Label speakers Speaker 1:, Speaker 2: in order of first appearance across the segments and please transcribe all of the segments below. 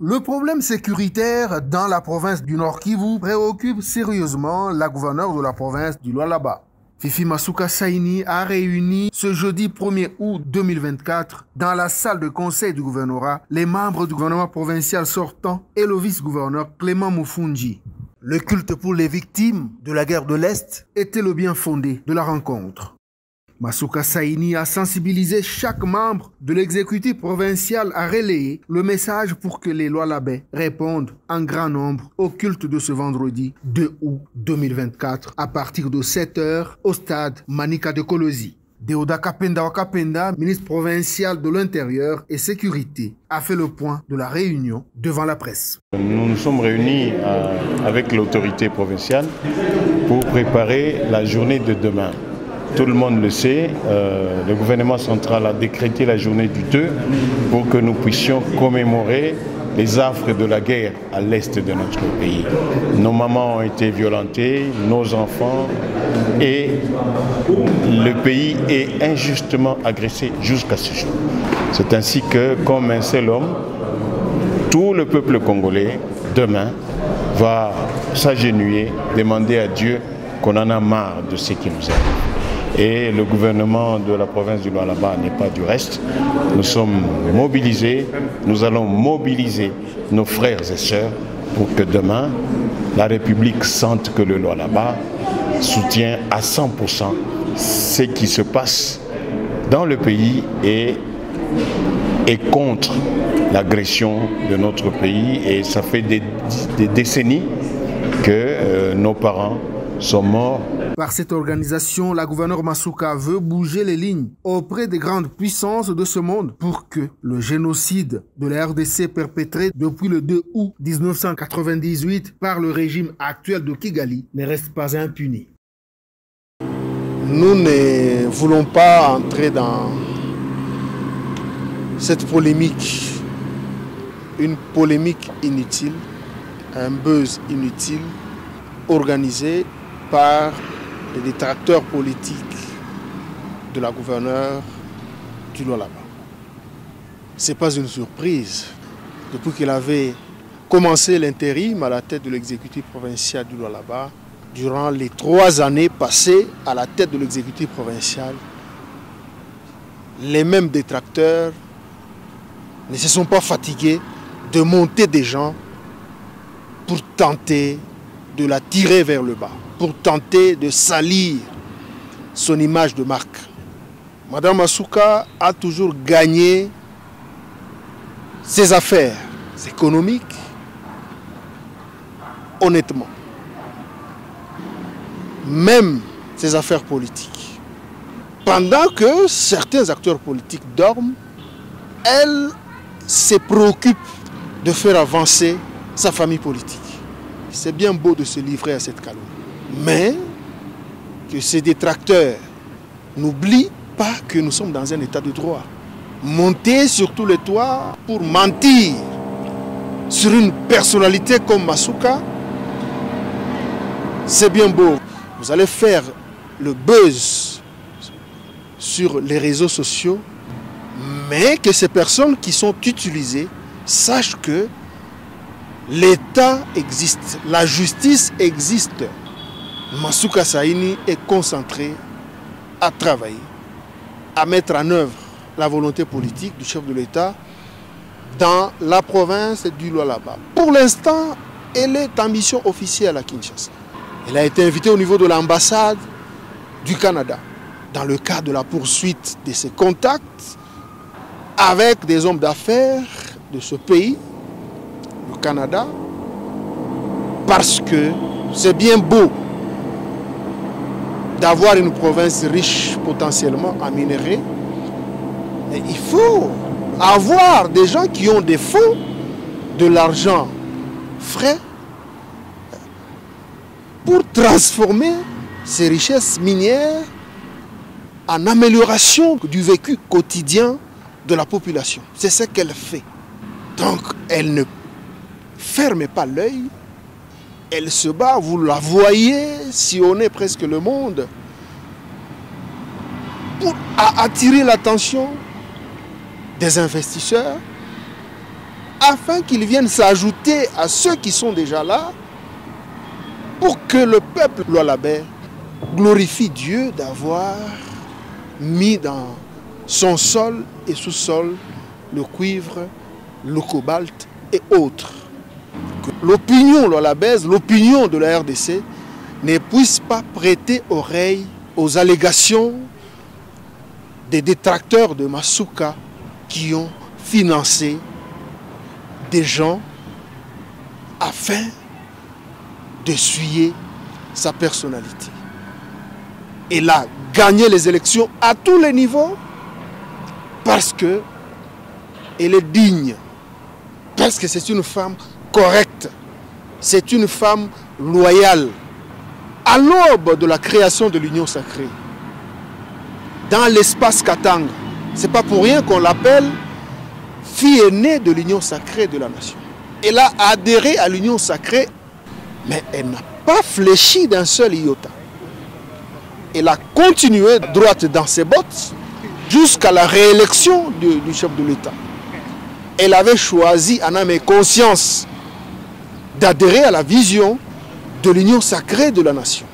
Speaker 1: Le problème sécuritaire dans la province du Nord Kivu préoccupe sérieusement la gouverneure de la province du Lualaba. Fifi Masuka Saini a réuni ce jeudi 1er août 2024 dans la salle de conseil du gouvernorat les membres du gouvernement provincial sortant et le vice-gouverneur Clément Mufungi. Le culte pour les victimes de la guerre de l'Est était le bien fondé de la rencontre. Masuka Saini a sensibilisé chaque membre de l'exécutif provincial à relayer le message pour que les Lualabais répondent en grand nombre au culte de ce vendredi 2 août 2024 à partir de 7 h au stade Manika de Kolosi. Deoda Kapenda Wakapenda, ministre provincial de l'Intérieur et Sécurité, a fait le point de la réunion devant la presse.
Speaker 2: Nous nous sommes réunis avec l'autorité provinciale pour préparer la journée de demain. Tout le monde le sait, le gouvernement central a décrété la journée du 2 pour que nous puissions commémorer les affres de la guerre à l'est de notre pays. Nos mamans ont été violentées, nos enfants, et le pays est injustement agressé jusqu'à ce jour. C'est ainsi que, comme un seul homme, tout le peuple congolais, demain, va s'agenouiller, demander à Dieu qu'on en a marre de ce qui nous arrive. Et le gouvernement de la province du Lualaba n'est pas du reste. Nous sommes mobilisés, nous allons mobiliser nos frères et sœurs pour que demain, la République sente que le Lualaba soutient à 100% ce qui se passe dans le pays et contre l'agression de notre pays. Et ça fait des décennies que nos parents sont morts.
Speaker 1: Par cette organisation, la gouverneure Masuka veut bouger les lignes auprès des grandes puissances de ce monde pour que le génocide de la RDC perpétré depuis le 2 août 1998 par le régime actuel de Kigali ne reste pas impuni.
Speaker 3: Nous ne voulons pas entrer dans cette polémique, une polémique inutile, un buzz inutile organisé par les détracteurs politiques de la gouverneure du Lualaba. Ce n'est pas une surprise. Depuis qu'il avait commencé l'intérim à la tête de l'exécutif provincial du Lualaba, durant les 3 années passées à la tête de l'exécutif provincial, les mêmes détracteurs ne se sont pas fatigués de monter des gens pour tenter de la tirer vers le bas, pour tenter de salir son image de marque. Madame Masuka a toujours gagné ses affaires économiques honnêtement. Même ses affaires politiques. Pendant que certains acteurs politiques dorment, elle se préoccupe de faire avancer sa famille politique. C'est bien beau de se livrer à cette calomnie. Mais que ces détracteurs n'oublient pas que nous sommes dans un état de droit. Monter sur tous les toits pour mentir sur une personnalité comme Masuka, c'est bien beau. Vous allez faire le buzz sur les réseaux sociaux, mais que ces personnes qui sont utilisées sachent que l'État existe, la justice existe. Masuka Saini est concentré à travailler, à mettre en œuvre la volonté politique du chef de l'État dans la province du Lualaba. Pour l'instant, elle est en mission officielle à Kinshasa. Elle a été invitée au niveau de l'ambassade du Canada dans le cadre de la poursuite de ses contacts avec des hommes d'affaires de ce pays, le Canada, parce que c'est bien beau d'avoir une province riche potentiellement en minerais, mais il faut avoir des gens qui ont des fonds, de l'argent frais, pour transformer ces richesses minières en amélioration du vécu quotidien de la population. C'est ce qu'elle fait. Donc, elle ne ferme pas l'œil, elle se bat, vous la voyez sillonner presque le monde pour attirer l'attention des investisseurs afin qu'ils viennent s'ajouter à ceux qui sont déjà là, pour que le peuple lualabais glorifie Dieu d'avoir mis dans son sol et sous-sol le cuivre, le cobalt et autres. Que l'opinion lualabaise, l'opinion de la RDC ne puisse pas prêter oreille aux allégations des détracteurs de Masuka qui ont financé des gens afin d'essuyer sa personnalité. Elle a gagné les élections à tous les niveaux parce qu'elle est digne, parce que c'est une femme correcte, c'est une femme loyale. À l'aube de la création de l'Union sacrée, dans l'espace Katanga, ce n'est pas pour rien qu'on l'appelle fille aînée de l'Union sacrée de la nation. Elle a adhéré à l'Union sacrée, mais elle n'a pas fléchi d'un seul iota. Elle a continué droite dans ses bottes jusqu'à la réélection du chef de l'État. Elle avait choisi en âme et conscience d'adhérer à la vision de l'union sacrée de la nation.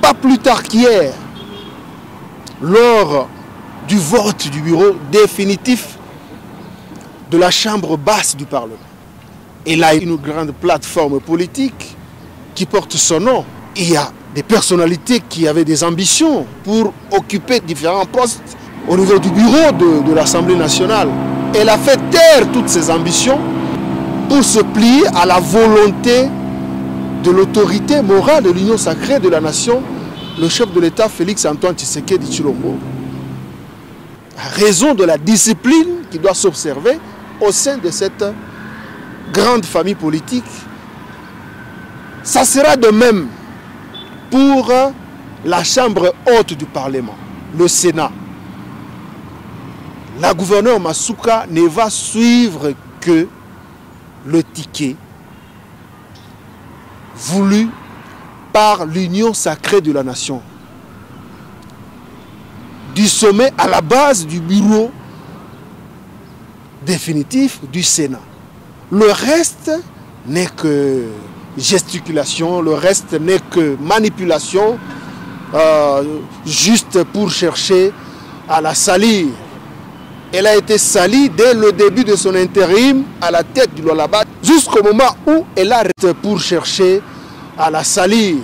Speaker 3: Pas plus tard qu'hier, lors du vote du bureau définitif de la chambre basse du Parlement, elle a une grande plateforme politique qui porte son nom. Il y a des personnalités qui avaient des ambitions pour occuper différents postes au niveau du bureau de l'Assemblée nationale. Elle a fait taire toutes ces ambitions pour se plier à la volonté de l'autorité morale de l'union sacrée de la nation, le chef de l'État Félix Antoine Tshisekedi Tshilombo. À raison de la discipline qui doit s'observer au sein de cette grande famille politique, ça sera de même pour la chambre haute du Parlement, le Sénat. La gouverneure Masuka ne va suivre que le ticket voulu par l'union sacrée de la nation. Du sommet à la base du bureau définitif du Sénat. Le reste n'est que gesticulation, le reste n'est que manipulation, juste pour chercher à la salir. Elle a été salie dès le début de son intérim à la tête du Lualaba, jusqu'au moment où elle a arrêté pour chercher à la salir.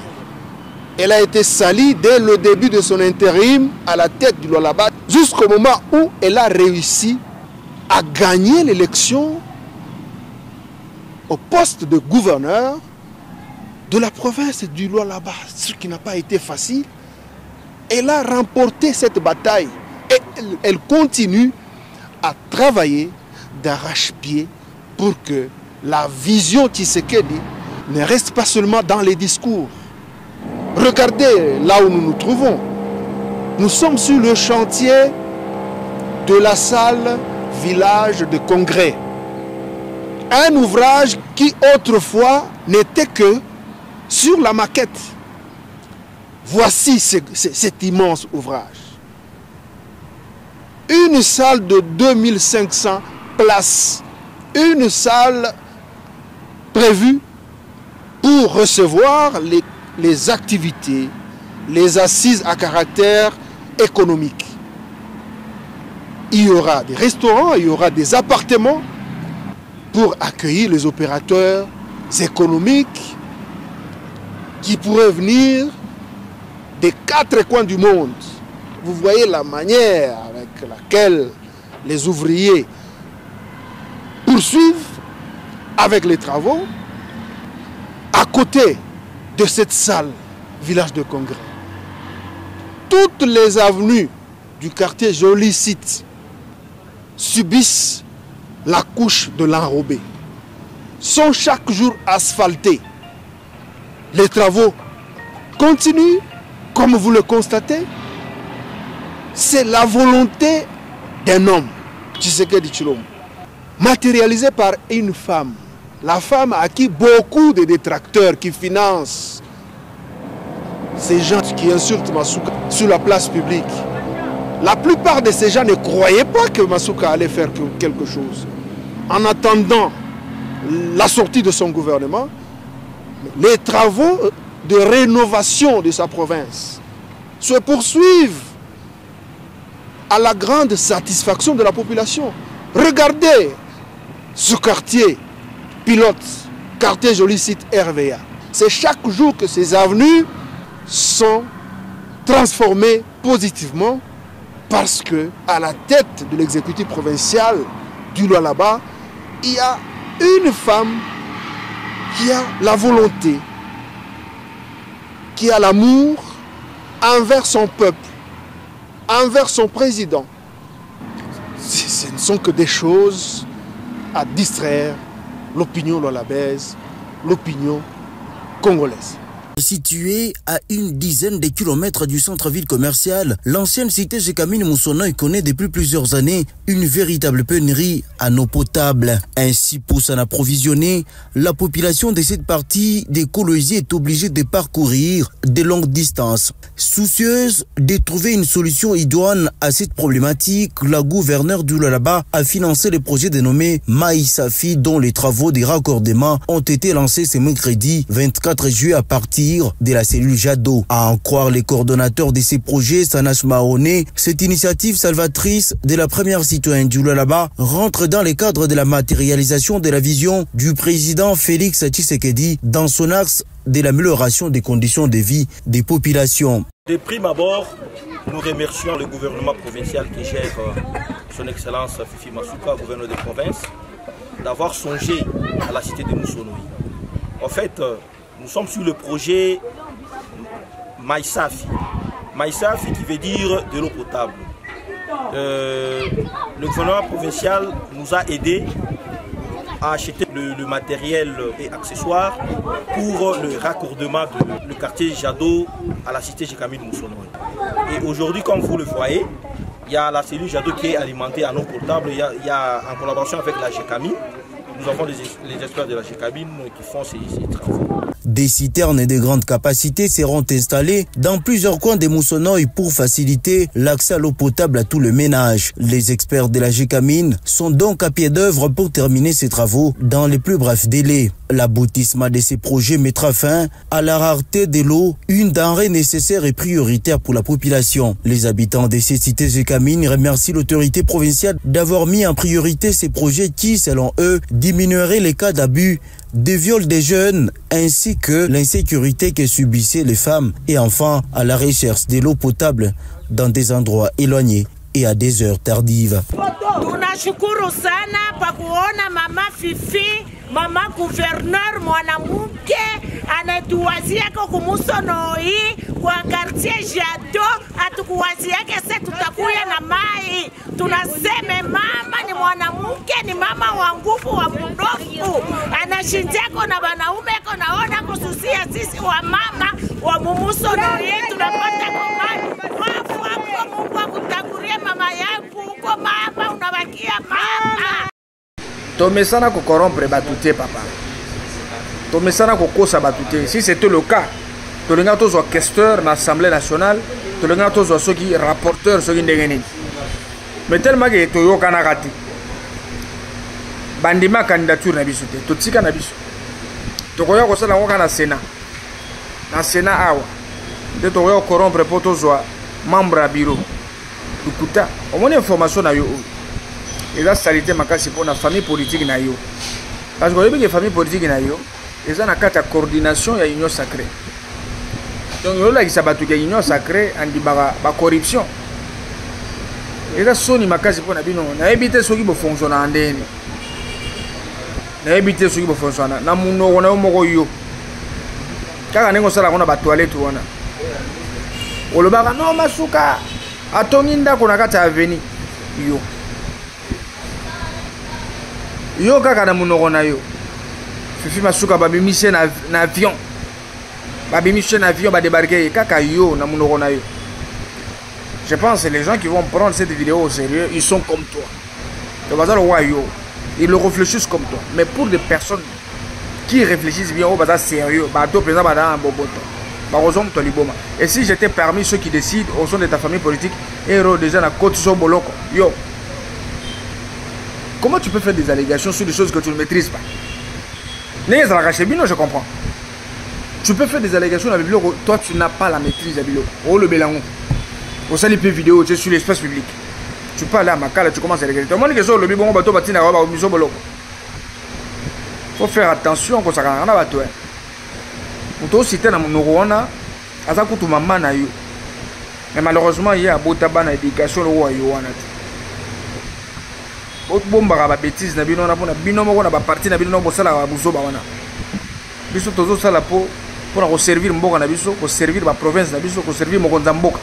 Speaker 3: Elle a été salie dès le début de son intérim à la tête du Lualaba, jusqu'au moment où elle a réussi à gagner l'élection au poste de gouverneur de la province du Lualaba, ce qui n'a pas été facile. Elle a remporté cette bataille et elle continue à travailler d'arrache-pied pour que la vision Tshisekedi ne reste pas seulement dans les discours. Regardez là où nous nous trouvons. Nous sommes sur le chantier de la salle village de congrès. Un ouvrage qui autrefois n'était que sur la maquette. Voici cet immense ouvrage. Une salle de 2500 places. Une salle prévue pour recevoir les activités, les assises à caractère économique. Il y aura des restaurants, il y aura des appartements pour accueillir les opérateurs économiques qui pourraient venir des 4 coins du monde. Vous voyez la manière avec laquelle les ouvriers poursuivent avec les travaux à côté de cette salle, village de congrès. Toutes les avenues du quartier Joli Site subissent la couche de l'enrobé, sont chaque jour asphaltées. Les travaux continuent, comme vous le constatez. C'est la volonté d'un homme, Tshisekedi Tshilombo, matérialisée par une femme. La femme à qui beaucoup de détracteurs qui financent ces gens qui insultent Masuka sur la place publique. La plupart de ces gens ne croyaient pas que Masuka allait faire quelque chose. en attendant la sortie de son gouvernement, les travaux de rénovation de sa province se poursuivent à la grande satisfaction de la population. Regardez ce quartier pilote, quartier joli site RVA. C'est chaque jour que ces avenues sont transformées positivement parce que à la tête de l'exécutif provincial du Lualaba, il y a une femme qui a la volonté, qui a l'amour envers son peuple, envers son président. Ce ne sont que des choses à distraire l'opinion lualabaise, l'opinion congolaise.
Speaker 4: Située à une dizaine de kilomètres du centre-ville commercial, l'ancienne cité Jekamine Moussonoï connaît depuis plusieurs années une véritable pénurie en eau potable. Ainsi, pour s'en approvisionner, la population de cette partie des Colosie est obligée de parcourir de longues distances. Soucieuse de trouver une solution idoine à cette problématique, la gouverneure du Lualaba a financé le projet dénommé Maïsafi, dont les travaux de raccordement ont été lancés ce mercredi 24 juillet à partir de la cellule Jado. À en croire les coordonnateurs de ces projets, Sanas Mahone, cette initiative salvatrice de la première citoyenne du Lualaba rentre dans le cadre de la matérialisation de la vision du président Félix Tshisekedi dans son axe de l'amélioration des conditions de vie des populations.
Speaker 5: De prime abord, nous remercions le gouvernement provincial qui gère son excellence Fifi Masuka, gouverneur de province, d'avoir songé à la cité de Moussonoï. En fait, nous sommes sur le projet Maïsafi. Maïsafi qui veut dire de l'eau potable. Le gouvernement provincial nous a aidés à acheter le matériel et accessoires pour le raccordement du quartier Jado à la cité Jekamine Moussonoï. Et aujourd'hui, comme vous le voyez, il y a la cellule Jado qui est alimentée en eau potable. Il y a en collaboration avec la Jekamine. Nous avons les experts de la Jekamine qui font ces travaux.
Speaker 4: Des citernes de grande capacité seront installées dans plusieurs coins de Moussonoï pour faciliter l'accès à l'eau potable à tout le ménage. Les experts de la Jekamine sont donc à pied d'œuvre pour terminer ces travaux dans les plus brefs délais. L'aboutissement de ces projets mettra fin à la rareté de l'eau, une denrée nécessaire et prioritaire pour la population. Les habitants de ces cités Jekamine remercient l'autorité provinciale d'avoir mis en priorité ces projets qui, selon eux, diminueraient les cas d'abus, de viol des jeunes ainsi que l'insécurité que subissaient les femmes et enfants à la recherche de l'eau potable dans des endroits éloignés et à des heures tardives.
Speaker 6: Tunashukuru sana kwa kuona mama Fifi, mama gouverneur mwanamke anatuwaziako kumusonoi kwa quartier Jado, atukuwaziake se tutakuya na mai. Tunaseme mama ni mwanamke, ni mama wa nguvu wa mudofu, anashinjeko na banaume ko naona kususia sisi wa mama wa mumusonoi tunapata komai wafu hapo. Mungu akutakurie mama yangu uko mama, unabakia mama.
Speaker 7: Tomesana ko corrompre batute papa. Tomesana ko kosa batute. Si c'était le cas, tolenga tozo questeur na l'Assemblée nationale, tolenga tozo soki rapporteur soki ndengeni. Mais tellement que toyo kana kati. Bandima candidature na biso te. Totika na biso. Tokoya ko sala ngo kana Sénat. Na Sénat awa. De toyo corrompre po tozo membre à bureau. Tukuta, au moins information na yo. Et là, salité makasi pour la famille politique na yo. Parce que les famille politique na yo, ils ont une coordination et une union sacrée. Donc là, ils s'abattent une union sacrée en dit ba corruption. Et là, soni makasi pour na bino. Na éviter ceux qui vont fonctionner en dehors. Na éviter ceux qui vont fonctionner. Na muno wana moko yo. Kaka nengo sala kona ba toilette wana. Olobaka no masuka. Atonginda kona kata aveni yo. Yo kaka na munoko na yo. Fifi Masuka babimise na avion. Babimise na avion ba débarquer kaka yo na munoko na yo. Je pense que les gens qui vont prendre cette vidéo au sérieux, ils sont comme toi. Le bazar wa yo, ils le réfléchissent comme toi. Mais pour des personnes qui réfléchissent bien au bazar sérieux, ba to président ba da boboto. Et si j'étais parmi ceux qui décident au sein de ta famille politique, héros déjà na côte so boloko, yo. Comment tu peux faire des allégations sur des choses que tu ne maîtrises pas? Je comprends. Tu peux faire des allégations dans la Bible, toi tu n'as pas la maîtrise de la Bible. Oh le bélangon. Au sein des vidéos, tu es sur l'espace public. Tu peux aller à Makala, tu commences à regarder. Tout le monde dit que sur le Bible, il faut faire attention quand ça va rien à toi. Pour toi, si tu es dans mon rwanda, ça coûte maman na yo. Mais malheureusement, il y a beaucoup de éducation au rwanda. Bomba ba bêtise na bino na pona bino moko na ba parti na bino na bosala ba buzoba wana. Biso tozo sala pour servir mboka na biso, pour servir ba province na biso, pour servir mokonza mboka.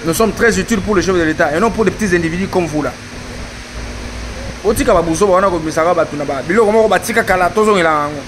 Speaker 7: Nous sommes très utiles pour le chef de l'État et non pour des petits individus comme vous là. Otika ba buzoba wana ko bisaka ba tuna ba biloko moko batika kala tozo ngela ngo.